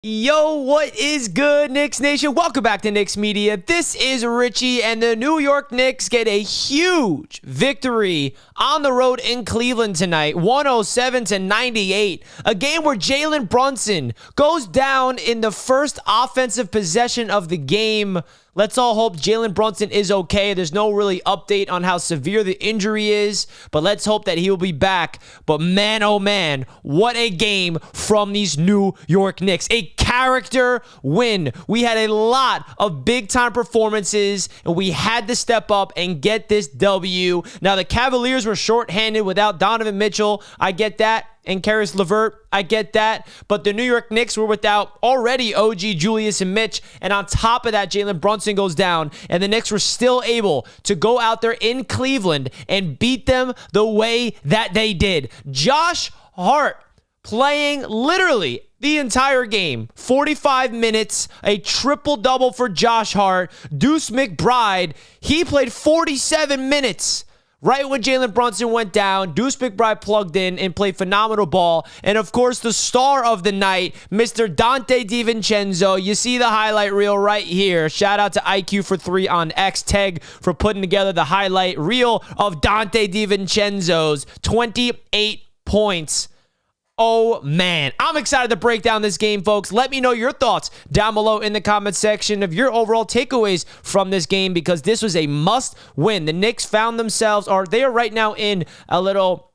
Yo, what is good, Knicks Nation? Welcome back to Knicks Media. This is Richie, and the New York Knicks get a huge victory on the road in Cleveland tonight, 107-98. A game where Jalen Brunson goes down in the first offensive possession of the game. Let's all hope Jalen Brunson is okay. There's no really update on how severe the injury is, but let's hope that he will be back. But man, oh man, what a game from these New York Knicks. A character win. We had a lot of big-time performances, and we had to step up and get this W. Now, the Cavaliers were shorthanded without Donovan Mitchell. I get that. And Karis LeVert, I get that. But the New York Knicks were without already OG, Julius, and Mitch. And on top of that, Jalen Brunson goes down. And the Knicks were still able to go out there in Cleveland and beat them the way that they did. Josh Hart playing literally the entire game. 45 minutes, a triple-double for Josh Hart. Deuce McBride, he played 47 minutes. Right when Jalen Brunson went down, Deuce McBride plugged in and played phenomenal ball. And, of course, the star of the night, Mr. Donte DiVincenzo. You see the highlight reel right here. Shout out to IQ for 3 on X. Teg for putting together the highlight reel of Donte DiVincenzo's 28 points. Oh, man. I'm excited to break down this game, folks. Let me know your thoughts down below in the comment section of your overall takeaways from this game, because this was a must win. The Knicks found themselves, or they are right now in a little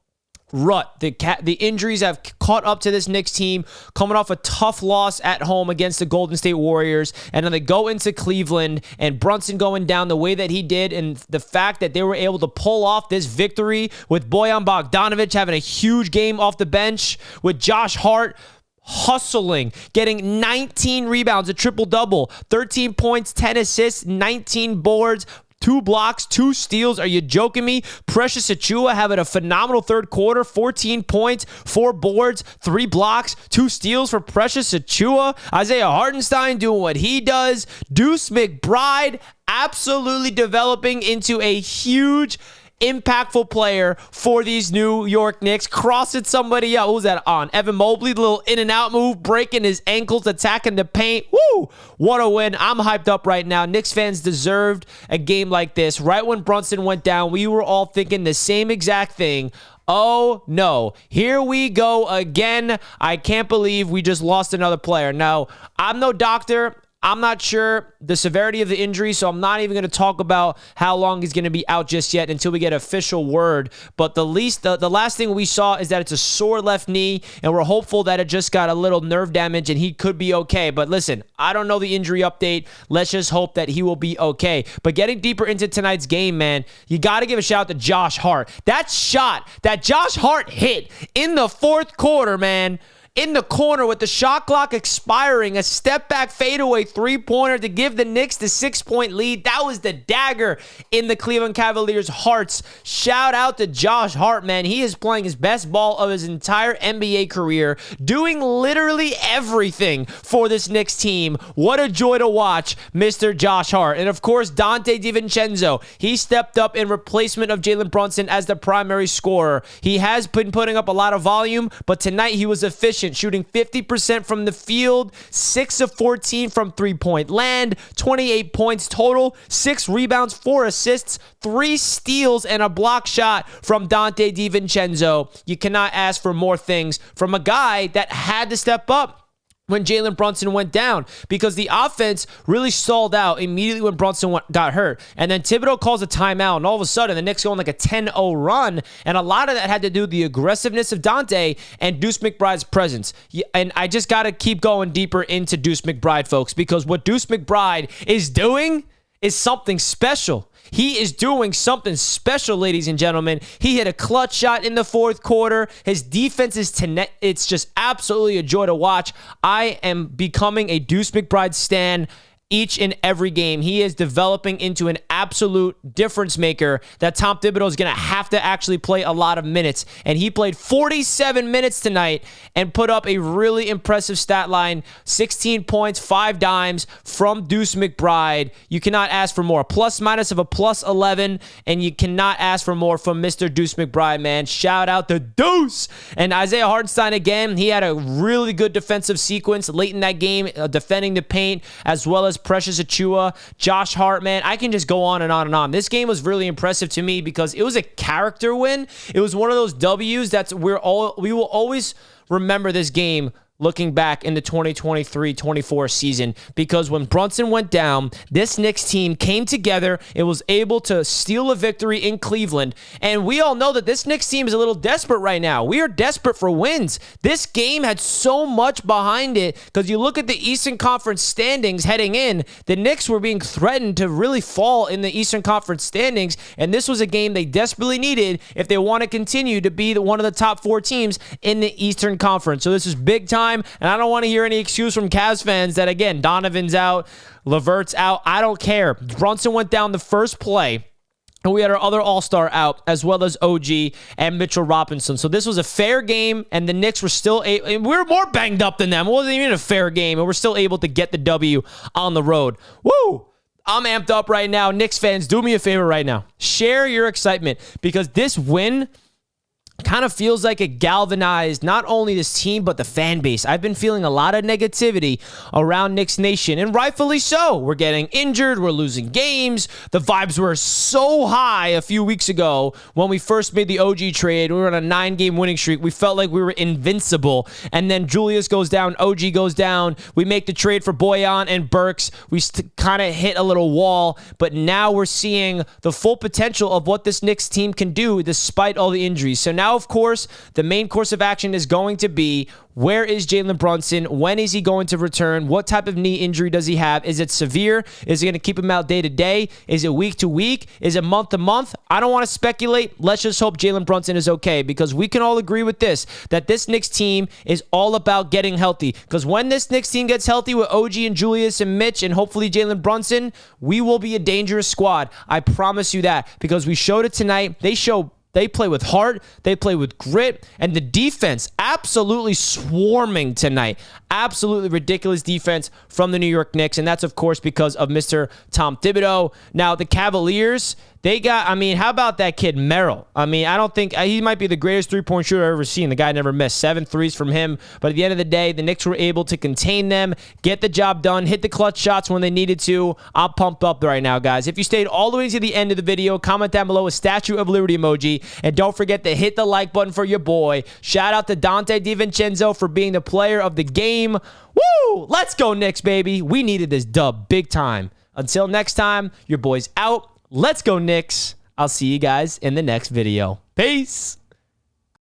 rut. The injuries have caught up to this Knicks team, coming off a tough loss at home against the Golden State Warriors, and then they go into Cleveland, and Brunson going down the way that he did, and the fact that they were able to pull off this victory with Bojan Bogdanovic having a huge game off the bench, with Josh Hart hustling, getting 19 rebounds, a triple-double, 13 points, 10 assists, 19 boards, 2 blocks, 2 steals. Are you joking me? Precious Achiuwa having a phenomenal third quarter, 14 points, 4 boards, 3 blocks, 2 steals for Precious Achiuwa. Isaiah Hartenstein doing what he does. Deuce McBride absolutely developing into a huge, impactful player for these New York Knicks. Crossing somebody out. Who was that on? Evan Mobley, little in and out move, breaking his ankles, attacking the paint. Woo! What a win. I'm hyped up right now. Knicks fans deserved a game like this. Right when Brunson went down, we were all thinking the same exact thing. Oh, no. Here we go again. I can't believe we just lost another player. No, I'm no doctor. I'm not sure the severity of the injury, so I'm not even going to talk about how long he's going to be out just yet until we get official word. But the last thing we saw is that it's a sore left knee, and we're hopeful that it just got a little nerve damage and he could be okay. But listen, I don't know the injury update. Let's just hope that he will be okay. But getting deeper into tonight's game, man, you got to give a shout out to Josh Hart. That shot that Josh Hart hit in the fourth quarter, man, in the corner with the shot clock expiring, a step-back fadeaway three-pointer to give the Knicks the 6-point lead. That was the dagger in the Cleveland Cavaliers' hearts. Shout out to Josh Hart, man. He is playing his best ball of his entire NBA career, doing literally everything for this Knicks team. What a joy to watch, Mr. Josh Hart. And, of course, Donte DiVincenzo. He stepped up in replacement of Jalen Brunson as the primary scorer. He has been putting up a lot of volume, but tonight he was efficient, shooting 50% from the field, 6 of 14 from three-point land, 28 points total, 6 rebounds, 4 assists, 3 steals, and a block shot from Donte DiVincenzo. You cannot ask for more things from a guy that had to step up when Jalen Brunson went down, because the offense really stalled out immediately when Brunson got hurt. And then Thibodeau calls a timeout, and all of a sudden, the Knicks go on like a 10-0 run, and a lot of that had to do with the aggressiveness of Donte and Deuce McBride's presence. And I just got to keep going deeper into Deuce McBride, folks, because what Deuce McBride is doing is something special. He is doing something special, ladies and gentlemen. He hit a clutch shot in the fourth quarter. His defense is it's just absolutely a joy to watch. I am becoming a Deuce McBride stan each and every game. He is developing into an absolute difference maker that Tom Thibodeau is going to have to actually play a lot of minutes. And he played 47 minutes tonight and put up a really impressive stat line, 16 points, 5 dimes from Deuce McBride. You cannot ask for more. Plus minus of a plus 11, and you cannot ask for more from Mr. Deuce McBride, man. Shout out to Deuce. And Isaiah Hartenstein, again, he had a really good defensive sequence late in that game, defending the paint, as well as Precious Achiuwa, Josh Hart, man. I can just go on and on and on. This game was really impressive to me because it was a character win. It was one of those W's that's we will always remember this game looking back in the 2023-24 season, because when Brunson went down, this Knicks team came together. It was able to steal a victory in Cleveland, and we all know that this Knicks team is a little desperate right now. We are desperate for wins. This game had so much behind it, because you look at the Eastern Conference standings heading in, the Knicks were being threatened to really fall in the Eastern Conference standings, and this was a game they desperately needed if they want to continue to be one of the top 4 teams in the Eastern Conference. So this is big time. And I don't want to hear any excuse from Cavs fans that, again, Donovan's out, LeVert's out. I don't care. Brunson went down the first play, and we had our other all-star out, as well as OG and Mitchell Robinson. So this was a fair game, and the Knicks were still we were more banged up than them. It wasn't even a fair game, and we're still able to get the W on the road. Woo! I'm amped up right now. Knicks fans, do me a favor right now. Share your excitement, because this win kind of feels like it galvanized not only this team, but the fan base. I've been feeling a lot of negativity around Knicks Nation, and rightfully so. We're getting injured. We're losing games. The vibes were so high a few weeks ago when we first made the OG trade. We were on a 9-game winning streak. We felt like we were invincible. And then Julius goes down. OG goes down. We make the trade for Boyan and Burks. We kind of hit a little wall, but now we're seeing the full potential of what this Knicks team can do despite all the injuries. So now, of course, the main course of action is going to be, where is Jalen Brunson? When is he going to return? What type of knee injury does he have? Is it severe? Is it going to keep him out day to day? Is it week to week? Is it month to month? I don't want to speculate. Let's just hope Jalen Brunson is okay, because we can all agree with this, that this Knicks team is all about getting healthy. Because when this Knicks team gets healthy with OG and Julius and Mitch and hopefully Jalen Brunson, we will be a dangerous squad. I promise you that, because we showed it tonight. They play with heart. They play with grit. And the defense absolutely swarming tonight. Absolutely ridiculous defense from the New York Knicks. And that's, of course, because of Mr. Tom Thibodeau. Now, the Cavaliers, they got, how about that kid Merrill? I don't think, he might be the greatest three-point shooter I've ever seen. The guy never missed 7 threes from him. But at the end of the day, the Knicks were able to contain them, get the job done, hit the clutch shots when they needed to. I'm pumped up right now, guys. If you stayed all the way to the end of the video, comment down below a Statue of Liberty emoji. And don't forget to hit the like button for your boy. Shout out to Dante DiVincenzo for being the player of the game. Woo! Let's go, Knicks, baby. We needed this dub big time. Until next time, your boy's out. Let's go, Knicks. I'll see you guys in the next video. Peace.